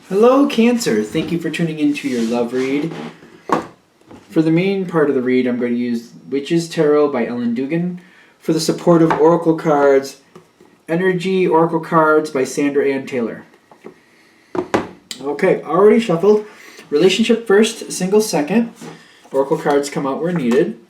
Hello, Cancer. Thank you for tuning into your love read. For the main part of the read, I'm going to use Witch's Tarot by Ellen Dugan. For the supportive oracle cards, Energy Oracle Cards by Sandra Ann Taylor. Okay, already shuffled. Relationship first, single second. Oracle cards come out where needed.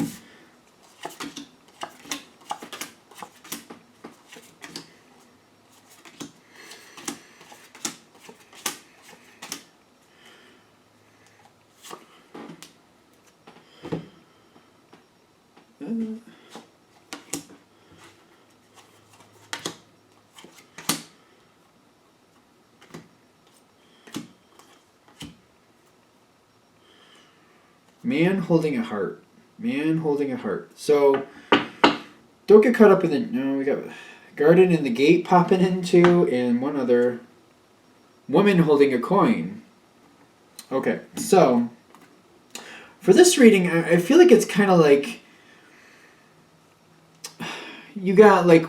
Man holding a heart. Man holding a heart. So, don't get caught up in the... No, we got garden and the gate popping into, and one other woman holding a coin. Okay, so, for this reading, I feel like it's kind of like... You got, like,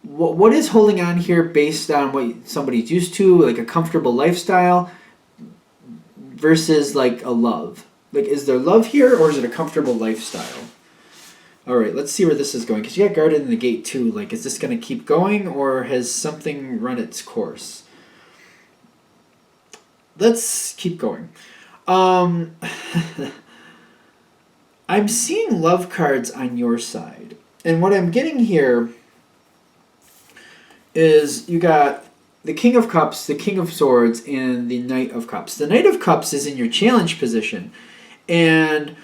what is holding on here based on what somebody's used to, like a comfortable lifestyle, versus, like, a love. Like, is there love here, or is it a comfortable lifestyle? All right, let's see where this is going. Because you got guarded in the gate, too. Like, is this going to keep going, or has something run its course? Let's keep going. I'm seeing love cards on your side. And what I'm getting here is you got the King of Cups, the King of Swords, and the Knight of Cups. The Knight of Cups is in your challenge position. And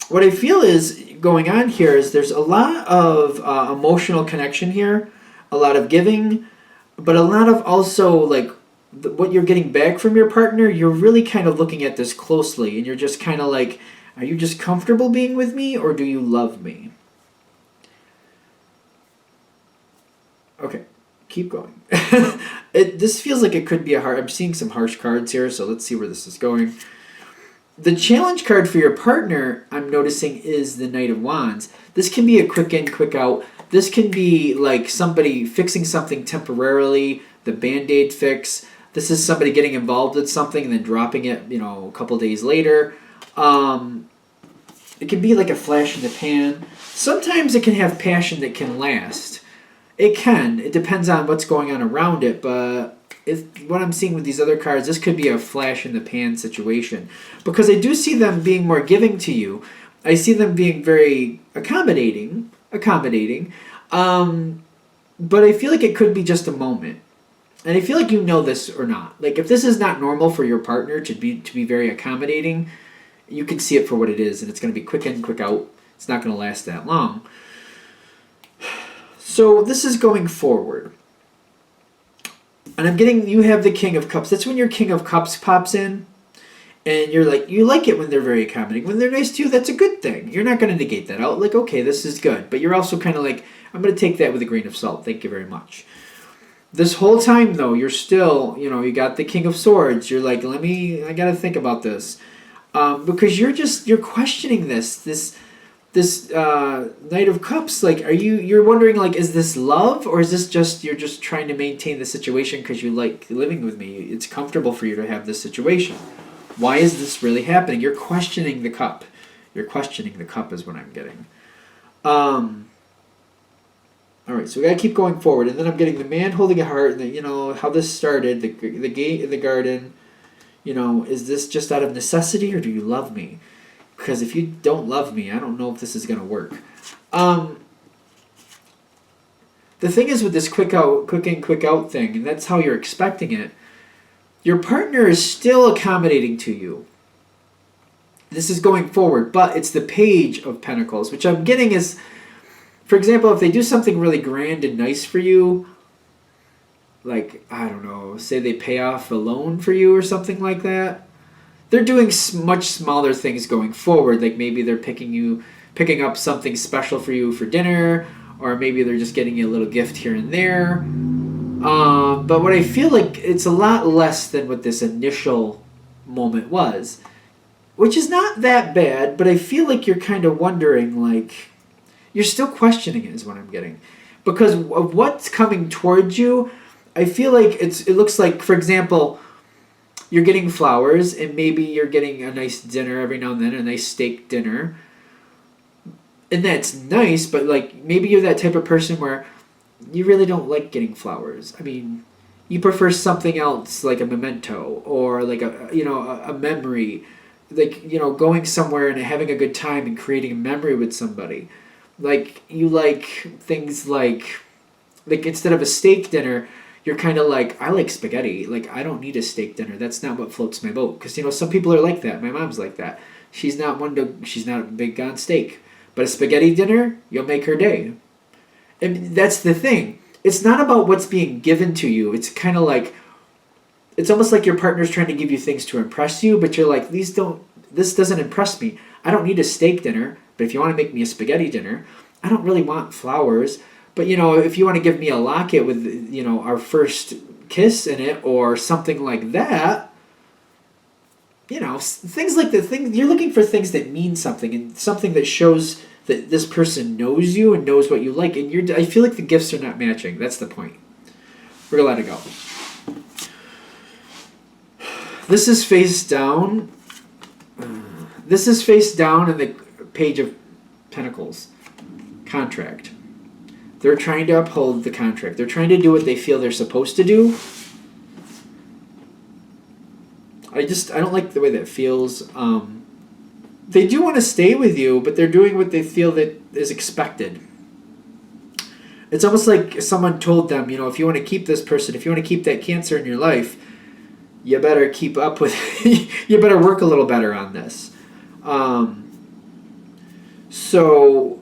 what I feel is going on here is there's a lot of emotional connection here, a lot of giving, but a lot of also like what you're getting back from your partner. You're really kind of looking at this closely, and you're just kind of like, are you just comfortable being with me, or do you love me? Okay, keep going. This feels like it could be a hard... I'm seeing some harsh cards here, so let's see where this is going. The challenge card for your partner, I'm noticing, is the Knight of Wands. This can be a quick in, quick out. This can be like somebody fixing something temporarily, the Band-Aid fix. This is somebody getting involved with something and then dropping it, a couple days later. It can be like a flash in the pan. Sometimes it can have passion that can last. It can. It depends on what's going on around it, but what I'm seeing with these other cards, this could be a flash in the pan situation. Because I do see them being more giving to you. I see them being very accommodating. But I feel like it could be just a moment. And I feel like you know this or not. Like, if this is not normal for your partner to be very accommodating, you can see it for what it is, and it's going to be quick in, quick out. It's not going to last that long. So this is going forward. And I'm getting, you have the King of Cups. That's when your King of Cups pops in. And you're like, you like it when they're very accommodating. When they're nice to you, that's a good thing. You're not going to negate that out. Like, okay, this is good. But you're also kind of like, I'm going to take that with a grain of salt. Thank you very much. This whole time, though, you're still, you got the King of Swords. You're like, I got to think about this. Because you're questioning this Knight of Cups. Like, you're wondering, like, is this love, or is this just, you're just trying to maintain the situation because you like living with me? It's comfortable for you to have this situation. Why is this really happening? You're questioning the cup. You're questioning the cup is what I'm getting. All right, so we got to keep going forward. And then I'm getting the man holding a heart, and how this started, the gate in the garden. Is this just out of necessity, or do you love me? Because if you don't love me, I don't know if this is going to work. The thing is with this quick in, quick out thing, and that's how you're expecting it, your partner is still accommodating to you. This is going forward, but it's the Page of Pentacles, which I'm getting is, for example, if they do something really grand and nice for you, like, I don't know, say they pay off a loan for you or something like that, they're doing much smaller things going forward. Like maybe they're picking up something special for you for dinner, or maybe they're just getting you a little gift here and there. But what I feel like, it's a lot less than what this initial moment was, which is not that bad, but I feel like you're kind of wondering, like, you're still questioning it is what I'm getting. Because of what's coming towards you, I feel like it looks like, for example, you're getting flowers, and maybe you're getting a nice dinner every now and then, a nice steak dinner. And that's nice, but like maybe you're that type of person where you really don't like getting flowers. I mean, you prefer something else like a memento or like a memory, like going somewhere and having a good time and creating a memory with somebody. Like you like things like instead of a steak dinner, you're kind of like, I like spaghetti. Like I don't need a steak dinner. That's not what floats my boat. Because some people are like that. My mom's like that. She's not big on steak, but a spaghetti dinner, you'll make her day. And that's the thing. It's not about what's being given to you. It's kind of like, it's almost like your partner's trying to give you things to impress you, but you're like, this doesn't impress me. I don't need a steak dinner, but if you want to make me a spaghetti dinner, I don't really want flowers. But, if you want to give me a locket with, our first kiss in it or something like that, things like you're looking for things that mean something and something that shows that this person knows you and knows what you like. And I feel like the gifts are not matching. That's the point. We're going to let it go. This is face down. This is face down in the Page of Pentacles. Contract. They're trying to uphold the contract. They're trying to do what they feel they're supposed to do. I don't like the way that feels. They do want to stay with you, but they're doing what they feel that is expected. It's almost like someone told them, if you want to keep this person, if you want to keep that Cancer in your life, you better keep up with you better work a little better on this. So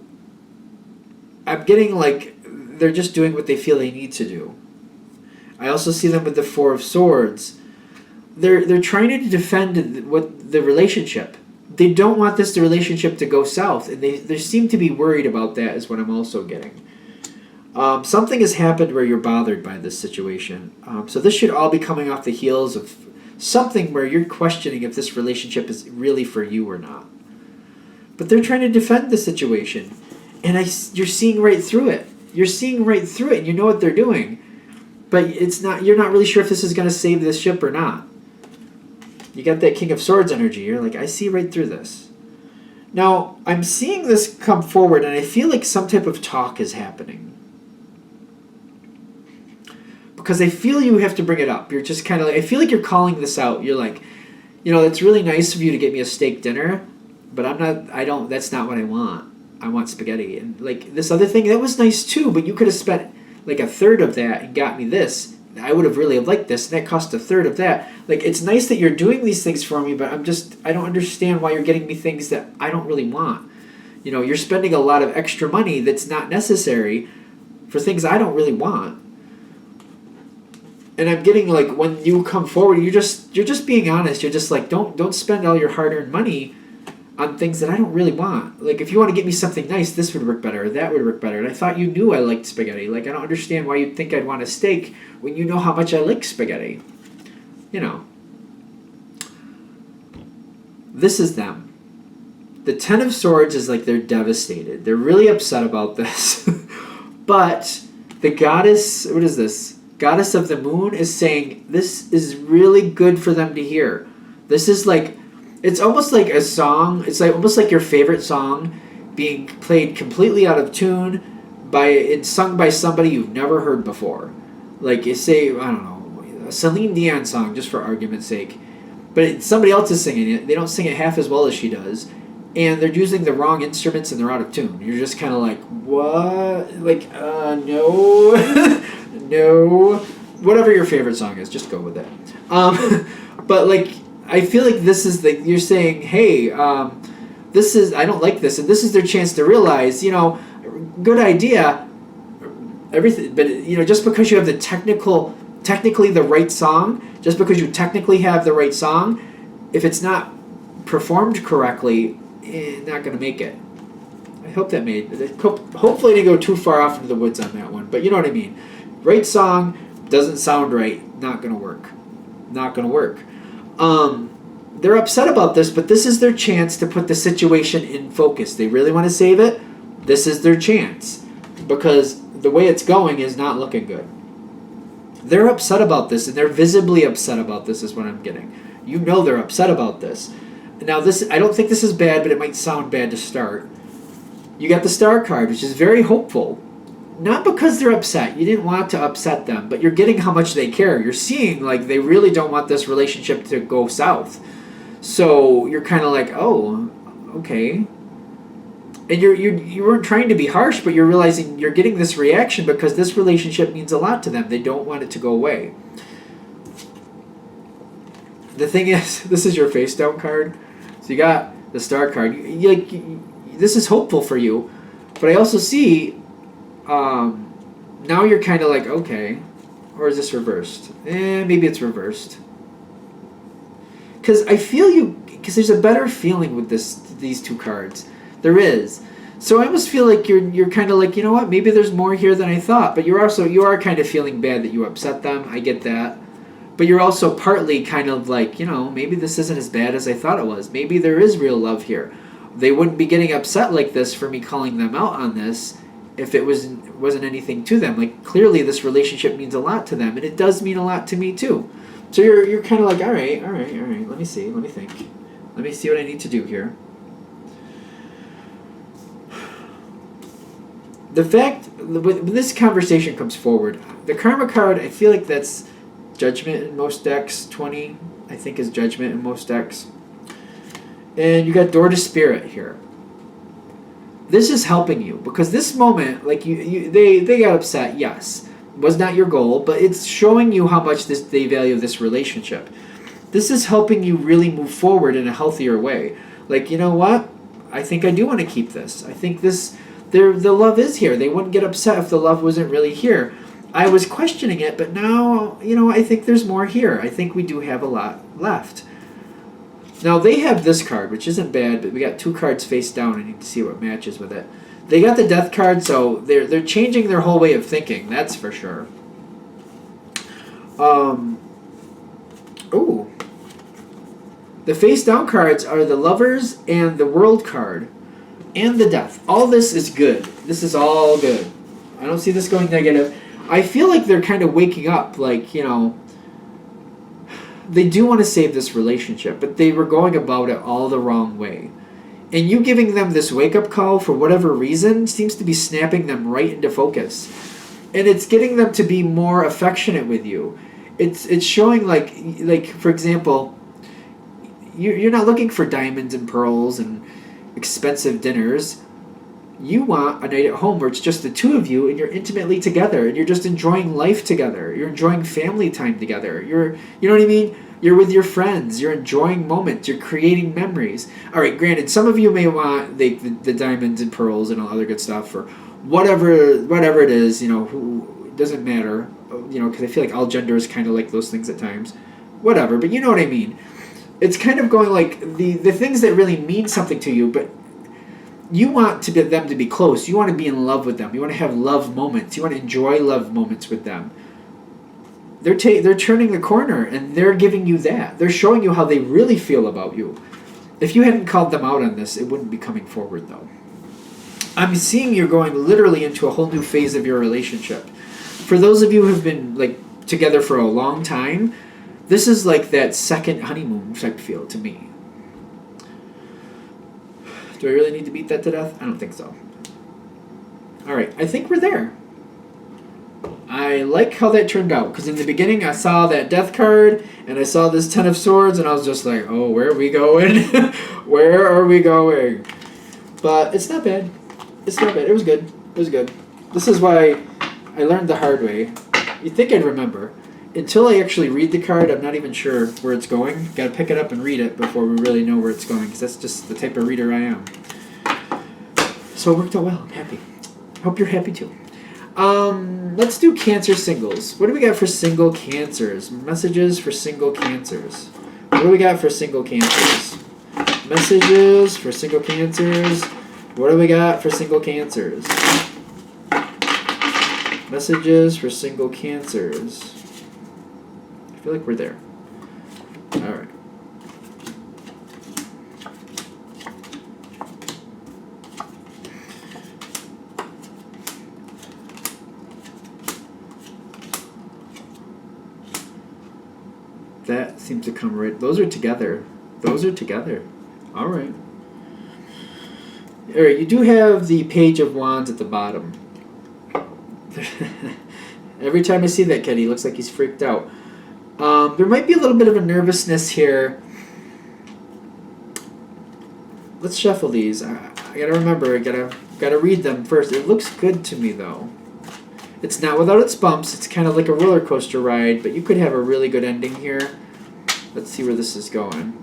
I'm getting like they're just doing what they feel they need to do. I also see them with the Four of Swords. They're trying to defend the relationship. They don't want the relationship to go south, and they seem to be worried about that is what I'm also getting. Something has happened where you're bothered by this situation. So this should all be coming off the heels of something where you're questioning if this relationship is really for you or not. But they're trying to defend the situation. And you're seeing right through it. You're seeing right through it, and you know what they're doing. But you're not really sure if this is going to save this ship or not. You got that King of Swords energy. You're like, I see right through this. Now, I'm seeing this come forward, and I feel like some type of talk is happening. Because I feel you have to bring it up. You're just kind of like, I feel like you're calling this out. You're like, it's really nice of you to get me a steak dinner, but that's not what I want. I want spaghetti. And like this other thing, that was nice too, but you could have spent like a third of that and got me this. I would have really liked this, and that cost a third of that. Like, it's nice that you're doing these things for me, but I don't understand why you're getting me things that I don't really want. You're spending a lot of extra money that's not necessary for things I don't really want. And I'm getting like, when you come forward, you're just being honest. You're just like, don't spend all your hard-earned money on things that I don't really want. Like, if you want to get me something nice, this would work better, or that would work better. And I thought you knew I liked spaghetti. Like, I don't understand why you'd think I'd want a steak when you know how much I like spaghetti. This is them. The Ten of Swords is like they're devastated. They're really upset about this. But the goddess, what is this? Goddess of the Moon is saying this is really good for them to hear. This is like, it's almost like a song. It's like almost like your favorite song being played completely out of tune it's sung by somebody you've never heard before. Like, you say, I don't know, a Celine Dion song, just for argument's sake. But somebody else is singing it. They don't sing it half as well as she does. And they're using the wrong instruments and they're out of tune. You're just kind of like, what? Like, no. No. Whatever your favorite song is, just go with it. But, like, I feel like this is you're saying, hey, I don't like this. And this is their chance to realize, good idea, everything, but just because you have the technically the right song, just because you technically have the right song, if it's not performed correctly, not going to make it. I hope that hopefully I didn't go too far off into the woods on that one, but you know what I mean. Right song, doesn't sound right, not going to work. Not going to work. They're upset about this, but this is their chance to put the situation in focus. They really want to save it. This is their chance, because the way it's going is not looking good. They're upset about this, and they're visibly upset about this is what I'm getting. You know they're upset about this. Now, this, I don't think this is bad, but it might sound bad to start. You got the Star card, which is very hopeful. Not because they're upset. You didn't want to upset them, but you're getting how much they care. You're seeing like they really don't want this relationship to go south. So you're kind of like, oh, okay. And you weren't trying to be harsh, but you're realizing you're getting this reaction because this relationship means a lot to them. They don't want it to go away. The thing is, this is your face down card. So you got the Star card. This is hopeful for you, but I also see now you're kind of like, okay, or is this reversed? Maybe it's reversed. Because I feel you, because there's a better feeling with these two cards. There is. So I almost feel like you're kind of like, you know what, maybe there's more here than I thought. But you are kind of feeling bad that you upset them. I get that. But you're also partly kind of like, maybe this isn't as bad as I thought it was. Maybe there is real love here. They wouldn't be getting upset like this for me calling them out on this if it wasn't anything to them. Like, clearly this relationship means a lot to them, and it does mean a lot to me too. So you're kind of like, all right, let me see, let me think. Let me see what I need to do here. The fact, when this conversation comes forward, the Karma card, I feel like that's Judgment in most decks. 20, I think, is Judgment in most decks. And you got Door to Spirit here. This is helping you because this moment, like they got upset. Yes, was not your goal, but it's showing you how much they value this relationship. This is helping you really move forward in a healthier way. Like, you know what? I think I do want to keep this. I think the love is here. They wouldn't get upset if the love wasn't really here. I was questioning it, but now, I think there's more here. I think we do have a lot left. Now, they have this card, which isn't bad, but we got two cards face down. I need to see what matches with it. They got the Death card, so they're changing their whole way of thinking, that's for sure. Ooh. The face down cards are the Lovers and the World card and the Death. All this is good. This is all good. I don't see this going negative. I feel like they're kind of waking up, like, they do want to save this relationship, but they were going about it all the wrong way. And you giving them this wake-up call for whatever reason seems to be snapping them right into focus. And it's getting them to be more affectionate with you. It's showing, like for example, you're not looking for diamonds and pearls and expensive dinners. You want a night at home where it's just the two of you and you're intimately together and you're just enjoying life together. You're enjoying family time together. You know what I mean? You're with your friends. You're enjoying moments. You're creating memories. All right, granted, some of you may want the diamonds and pearls and all other good stuff or whatever it is, who doesn't matter, because I feel like all gender is kind of like those things at times. Whatever, but you know what I mean. It's kind of going like the things that really mean something to you, but you want them to be close. You want to be in love with them. You want to have love moments. You want to enjoy love moments with them. They're turning the corner, and they're giving you that. They're showing you how they really feel about you. If you hadn't called them out on this, it wouldn't be coming forward, though. I'm seeing you're going literally into a whole new phase of your relationship. For those of you who have been together for a long time, this is like that second honeymoon type feel to me. Do I really need to beat that to death? I don't think so. All right, I think we're there. I like how that turned out, because in the beginning I saw that Death card, and I saw this Ten of Swords, and I was just like, oh, where are we going? Where are we going? But it's not bad. It's not bad. It was good. It was good. This is why I learned the hard way. You'd think I'd remember. Until I actually read the card, I'm not even sure where it's going. Got to pick it up and read it before we really know where it's going, because that's just the type of reader I am. So it worked out well. I'm happy. Hope you're happy too. Let's do Cancer singles. What do we got for single Cancers? Messages for single Cancers. What do we got for single Cancers? Messages for single Cancers. What do we got for single Cancers? Messages for single Cancers. I feel like we're there. All right. seems to come right. Those are together. Those are together. All right. All right. You do have the Page of Wands at the bottom. Every time I see that kid, he looks like he's freaked out. There might be a little bit of a nervousness here. Let's shuffle these. I gotta remember. I gotta read them first. It looks good to me though. It's not without its bumps. It's kind of like a roller coaster ride, but you could have a really good ending here. Let's see where this is going.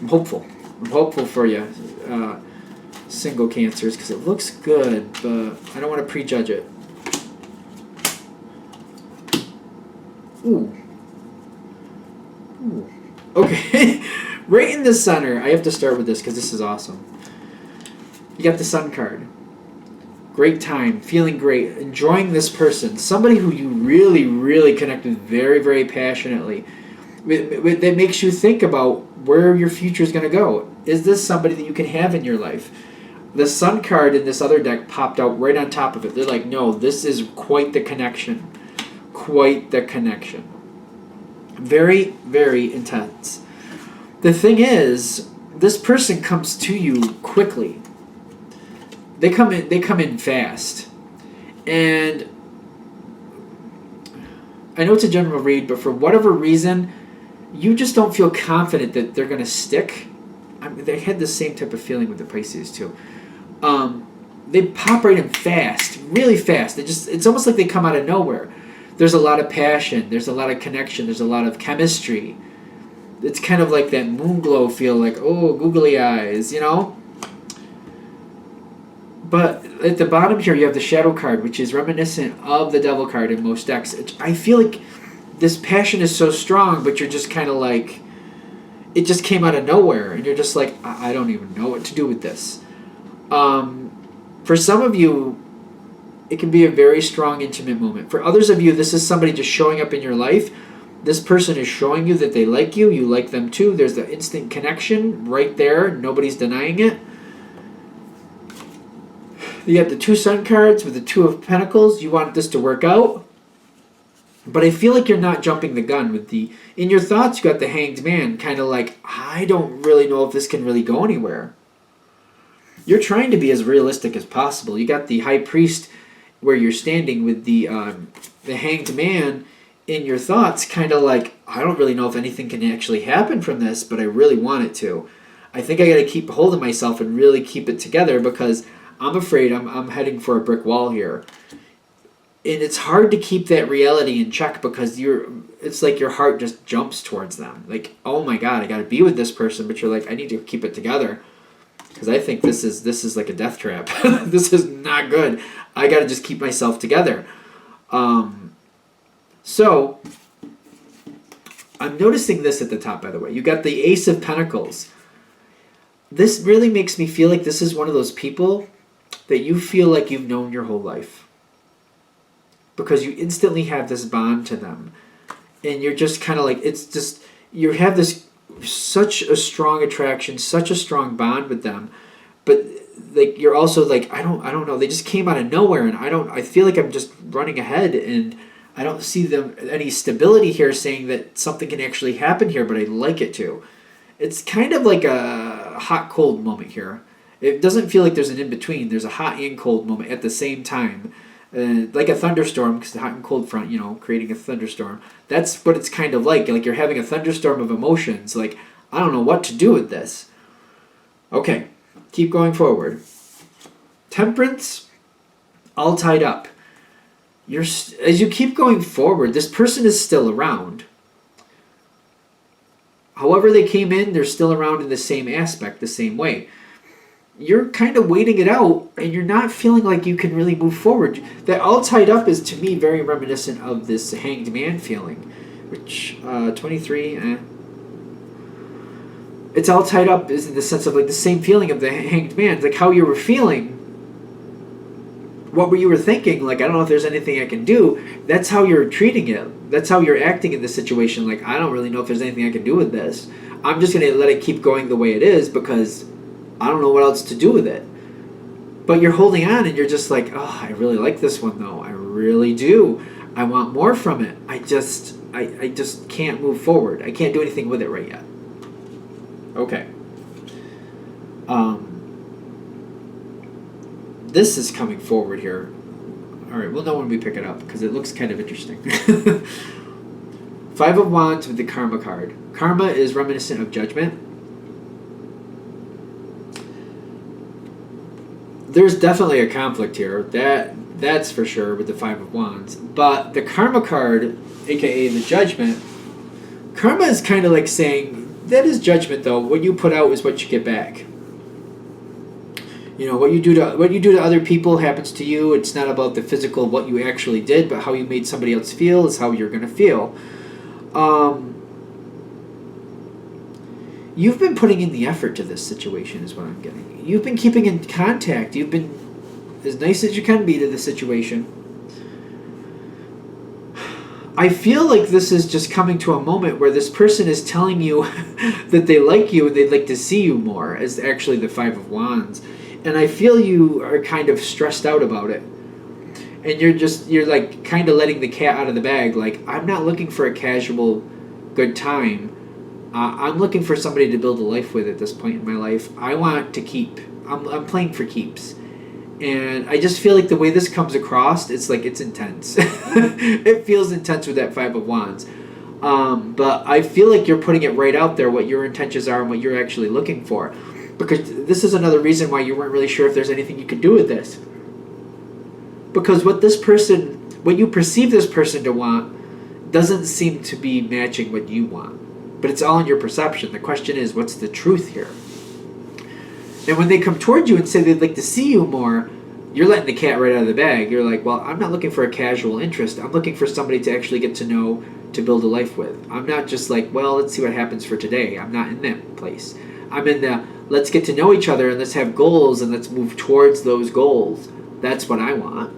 I'm hopeful. I'm hopeful for you, single Cancers, because it looks good, but I don't want to prejudge it. Ooh. Ooh. Okay. Right in the center. I have to start with this because this is awesome. You got the Sun card. Great time. Feeling great. Enjoying this person. Somebody who you really, really connect with very, very passionately. That makes you think about where your future is going to go. Is this somebody that you can have in your life? The Sun card in this other deck popped out right on top of it. They're like, no, this is quite the connection. Quite the connection. Very, very intense. The thing is, this person comes to you quickly. They come in fast. And I know it's a general read, but for whatever reason, you just don't feel confident that they're going to stick. I mean, they had the same type of feeling with the Pisces too. They pop right in fast, really fast. It's almost like they come out of nowhere. There's a lot of passion. There's a lot of connection. There's a lot of chemistry. It's kind of like that moon glow feel, like, oh, googly eyes, you know? But at the bottom here, you have the Shadow card, which is reminiscent of the Devil card in most decks. I feel like this passion is so strong, but you're just kind of like, it just came out of nowhere. And you're just like, I don't even know what to do with this. For some of you, it can be a very strong, intimate moment. For others of you, this is somebody just showing up in your life. This person is showing you that they like you. You like them too. There's the instant connection right there. Nobody's denying it. You have the two Sun cards with the Two of Pentacles. You want this to work out. But I feel like you're not jumping the gun with the... In your thoughts, you got the Hanged Man. Kind of like, I don't really know if this can really go anywhere. You're trying to be as realistic as possible. You got the High Priest where you're standing with the Hanged Man in your thoughts, kind of like, I don't really know if anything can actually happen from this, but I really want it to. I think I got to keep hold of myself and really keep it together because I'm afraid I'm heading for a brick wall here. And it's hard to keep that reality in check because it's like your heart just jumps towards them. Like, oh my God, I got to be with this person, but you're like, I need to keep it together. Because I think this is like a death trap. This is not good. I got to just keep myself together. So, I'm noticing this at the top, by the way. You got the Ace of Pentacles. This really makes me feel like this is one of those people that you feel like you've known your whole life. Because you instantly have this bond to them. And you're just kind of like, it's just, you have this such a strong attraction, such a strong bond with them, but like you're also like, I don't know, they just came out of nowhere, and I feel like I'm just running ahead, and I don't see them any stability here saying that something can actually happen here, but I'd like it to. It's kind of like a hot cold moment here. It doesn't feel like there's an in between. There's a hot and cold moment at the same time. Like a thunderstorm, because the hot and cold front, creating a thunderstorm. That's what it's kind of like. Like you're having a thunderstorm of emotions. Like, I don't know what to do with this. Okay, keep going forward. Temperance, all tied up. As you keep going forward, this person is still around. However they came in, they're still around in the same aspect, the same way. You're kind of waiting it out, and you're not feeling like you can really move forward. That all tied up is, to me, very reminiscent of this Hanged Man feeling, which, 23, It's all tied up is in the sense of, like, the same feeling of the Hanged Man. Like, how you were feeling, what you were thinking, like, I don't know if there's anything I can do. That's how you're treating it. That's how you're acting in this situation. Like, I don't really know if there's anything I can do with this. I'm just going to let it keep going the way it is because I don't know what else to do with it. But you're holding on, and you're just like, oh, I really like this one, though. I really do. I want more from it. I just can't move forward. I can't do anything with it right yet. Okay. This is coming forward here. All right, we'll know when we pick it up because it looks kind of interesting. Five of Wands with the Karma card. Karma is reminiscent of judgment. There's definitely a conflict here. That's for sure with the Five of Wands. But the Karma card, aka the Judgment, Karma is kind of like saying, that is judgment though. What you put out is what you get back. You know, what you do to other people happens to you. It's not about the physical, what you actually did, but how you made somebody else feel is how you're going to feel. You've been putting in the effort to this situation is what I'm getting. You've been keeping in contact. You've been as nice as you can be to the situation. I feel like this is just coming to a moment where this person is telling you that they like you and they'd like to see you more, as actually the Five of Wands. And I feel you are kind of stressed out about it. And you're like kind of letting the cat out of the bag. Like, I'm not looking for a casual good time. I'm looking for somebody to build a life with at this point in my life. I want to keep. I'm playing for keeps. And I just feel like the way this comes across, it's like it's intense. It feels intense with that Five of Wands. But I feel like you're putting it right out there, what your intentions are and what you're actually looking for. Because this is another reason why you weren't really sure if there's anything you could do with this. Because what you perceive this person to want doesn't seem to be matching what you want. But it's all in your perception. The question is, what's the truth here? And when they come toward you and say they'd like to see you more, you're letting the cat right out of the bag. You're like, well, I'm not looking for a casual interest. I'm looking for somebody to actually get to know, to build a life with. I'm not just like, well, let's see what happens for today. I'm not in that place. I'm in the, let's get to know each other and let's have goals and let's move towards those goals. That's what I want.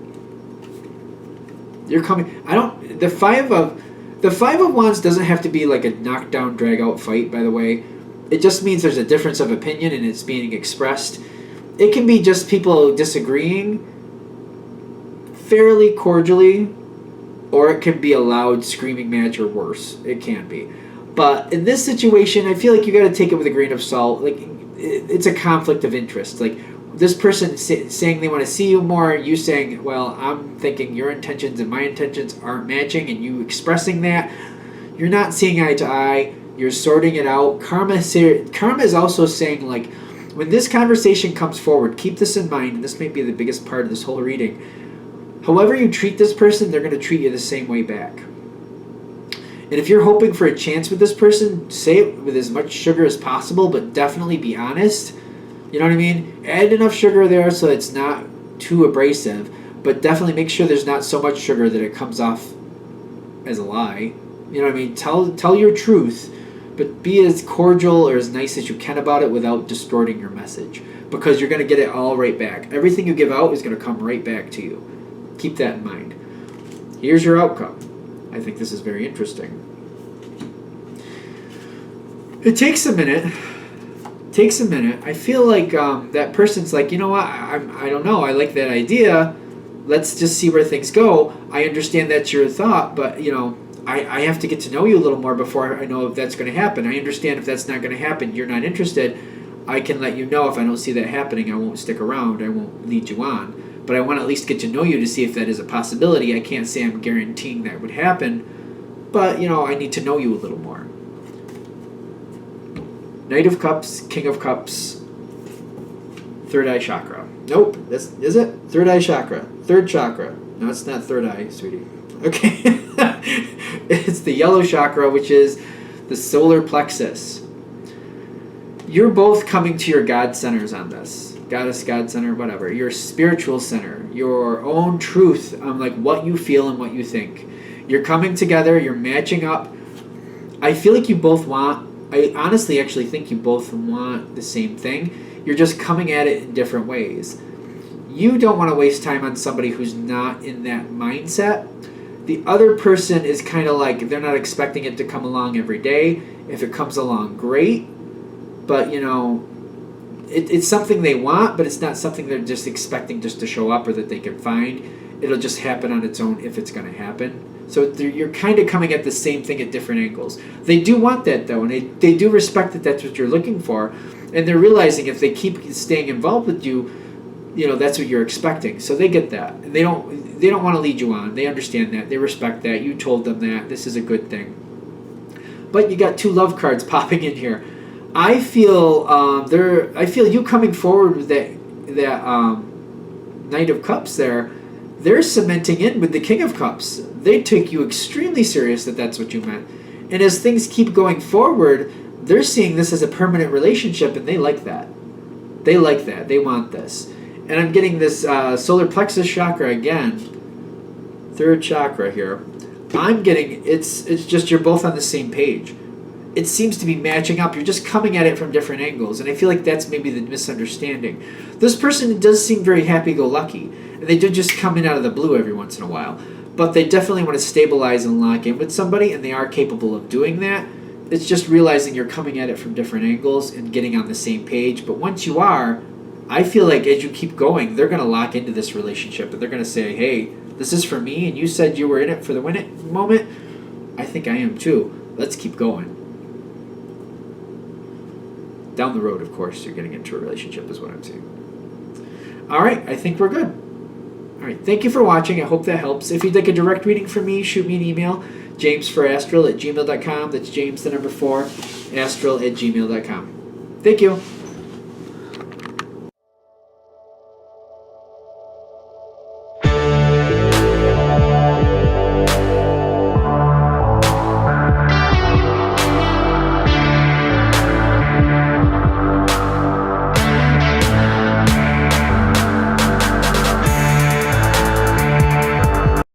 You're coming. The Five of Wands doesn't have to be like a knockdown, drag out fight, by the way. It just means there's a difference of opinion and it's being expressed. It can be just people disagreeing fairly cordially, or it can be a loud screaming match or worse. It can be. But in this situation, I feel like you got to take it with a grain of salt. Like, it's a conflict of interest. Like, this person saying they want to see you more, you saying, well, I'm thinking your intentions and my intentions aren't matching, and you expressing that. You're not seeing eye to eye. You're sorting it out. Karma is also saying, like, when this conversation comes forward, keep this in mind, and this may be the biggest part of this whole reading. However you treat this person, they're going to treat you the same way back. And if you're hoping for a chance with this person, say it with as much sugar as possible, but definitely be honest. You know what I mean? Add enough sugar there so it's not too abrasive, but definitely make sure there's not so much sugar that it comes off as a lie. You know what I mean? Tell your truth, but be as cordial or as nice as you can about it without distorting your message, because you're going to get it all right back. Everything you give out is going to come right back to you. Keep that in mind. Here's your outcome. I think this is very interesting. It takes a minute. I feel like that person's like, you know what? I don't know. I like that idea. Let's just see where things go. I understand that's your thought, but, you know, I have to get to know you a little more before I know if that's going to happen. I understand if that's not going to happen, you're not interested. I can let you know if I don't see that happening. I won't stick around. I won't lead you on. But I want to at least get to know you to see if that is a possibility. I can't say I'm guaranteeing that would happen, but, you know, I need to know you a little more. Knight of Cups, King of Cups, third eye chakra. Nope, is it? Third eye chakra. Third chakra. No, it's not third eye, sweetie. Okay. It's the yellow chakra, which is the solar plexus. You're both coming to your God centers on this. Goddess, God center, whatever. Your spiritual center. Your own truth on like what you feel and what you think. You're coming together. You're matching up. I feel like you both I honestly actually think you both want the same thing. You're just coming at it in different ways. You don't want to waste time on somebody who's not in that mindset. The other person is kind of like, they're not expecting it to come along every day. If it comes along, great. But, you know, it's something they want, but it's not something they're just expecting just to show up or that they can find. It'll just happen on its own if it's going to happen. So you're kind of coming at the same thing at different angles. They do want that, though, and they do respect that that's what you're looking for. And they're realizing if they keep staying involved with you, that's what you're expecting. So they get that. And they don't want to lead you on. They understand that. They respect that. You told them that. This is a good thing. But you got 2 love cards popping in here. I feel you coming forward with that Knight of Cups there. They're cementing in with the King of Cups. They take you extremely serious that that's what you meant. And as things keep going forward, they're seeing this as a permanent relationship, and they like that. They like that. They want this. And I'm getting this solar plexus chakra again. 3rd chakra here. I'm getting, it's just you're both on the same page. It seems to be matching up. You're just coming at it from different angles. And I feel like that's maybe the misunderstanding. This person does seem very happy-go-lucky. And they do just come in out of the blue every once in a while. But they definitely want to stabilize and lock in with somebody, and they are capable of doing that. It's just realizing you're coming at it from different angles and getting on the same page. But once you are, I feel like as you keep going, they're going to lock into this relationship. And they're going to say, hey, this is for me, and you said you were in it for the win it moment. I think I am too. Let's keep going. Down the road, of course, you're getting into a relationship is what I'm saying. All right, I think we're good. All right, thank you for watching. I hope that helps. If you'd like a direct reading from me, shoot me an email, jamesforastral@gmail.com. That's James, the number 4, astral@gmail.com. Thank you.